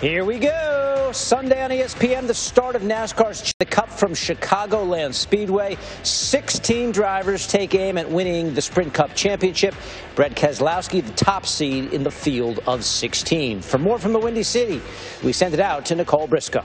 Here we go. Sunday on ESPN, the start of NASCAR's the Cup from Chicagoland Speedway. 16 drivers take aim at winning the Sprint Cup Championship. Brett Keselowski, the top seed in the field of 16. For more from the Windy City, we send it out to Nicole Briscoe.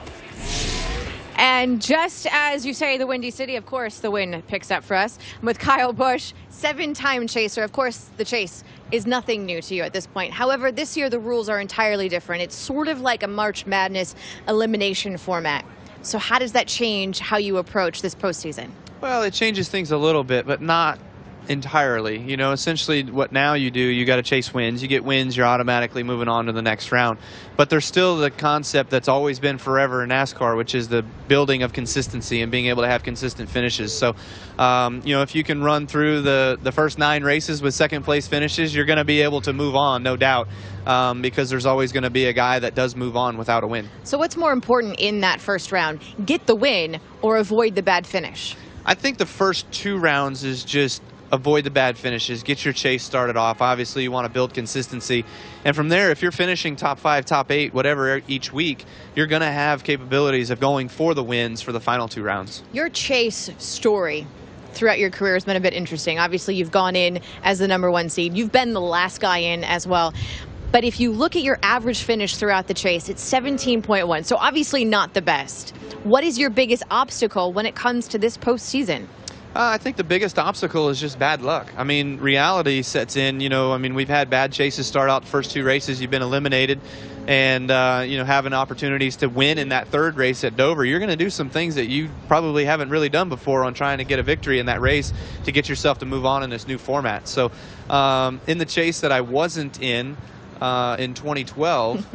And just as you say, the Windy City, of course, the win picks up for us. With Kyle Busch, 7-time chaser. Of course, the chase is nothing new to you at this point. However, this year the rules are entirely different. It's sort of like a March Madness elimination format. So how does that change how you approach this postseason? Well, it changes things a little bit, but not entirely. You know, essentially what now you do, you got to chase wins. You get wins, you're automatically moving on to the next round. But there's still the concept that's always been forever in NASCAR, which is the building of consistency and being able to have consistent finishes. So, you know, if you can run through the first 9 races with second place finishes, you're going to be able to move on, no doubt, because there's always going to be a guy that does move on without a win. So what's more important in that first round, get the win or avoid the bad finish? I think the first 2 rounds is just avoid the bad finishes, get your chase started off. Obviously, you want to build consistency. And from there, if you're finishing top 5, top 8, whatever each week, you're going to have capabilities of going for the wins for the final 2 rounds. Your chase story throughout your career has been a bit interesting. Obviously, you've gone in as the #1 seed. You've been the last guy in as well. But if you look at your average finish throughout the chase, it's 17.1, so obviously not the best. What is your biggest obstacle when it comes to this postseason? I think the biggest obstacle is just bad luck. I mean, reality sets in. You know, I mean, we've had bad chases start out the first 2 races. You've been eliminated. And, you know, having opportunities to win in that 3rd race at Dover, you're going to do some things that you probably haven't really done before on trying to get a victory in that race to get yourself to move on in this new format. So in the chase that I wasn't in 2012,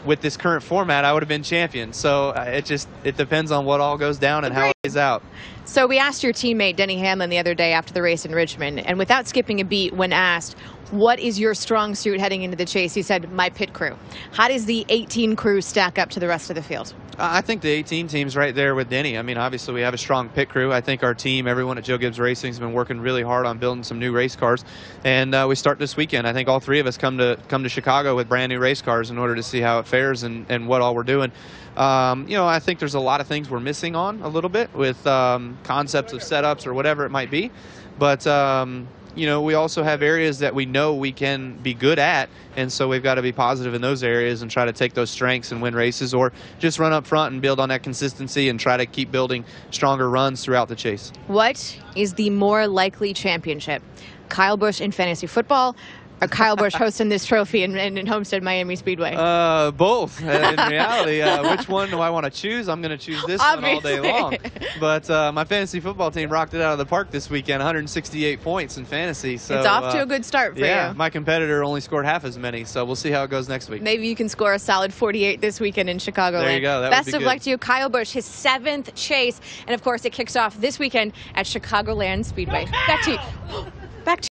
with this current format, I would have been champion. So it depends on what all goes down and how it plays out. So we asked your teammate Denny Hamlin the other day after the race in Richmond, and without skipping a beat, when asked, what is your strong suit heading into the chase, he said, my pit crew. How does the 18 crew stack up to the rest of the field? I think the 18 team's right there with Denny. I mean, obviously we have a strong pit crew. I think our team, everyone at Joe Gibbs Racing, has been working really hard on building some new race cars. And we start this weekend. I think all 3 of us come to Chicago with brand new race cars in order to see how it fares and what all we're doing. You know, I think there's a lot of things we're missing on a little bit with concepts of setups or whatever it might be. But you know, we also have areas that we know we can be good at, and so we've got to be positive in those areas and try to take those strengths and win races, or just run up front and build on that consistency and try to keep building stronger runs throughout the chase. What is the more likely championship? Kyle Busch in fantasy football, or Kyle Busch hosting this trophy in Homestead Miami Speedway? Both. In reality, which one do I want to choose? I'm going to choose this one all day long. But my fantasy football team rocked it out of the park this weekend, 168 points in fantasy. So it's off to a good start for you. Yeah, my competitor only scored half as many, so we'll see how it goes next week. Maybe you can score a solid 48 this weekend in Chicagoland. There you go. That Best would be of good. luck to you, Kyle Busch, his 7th chase. And, of course, it kicks off this weekend at Chicagoland Speedway. Back to you. Back to you.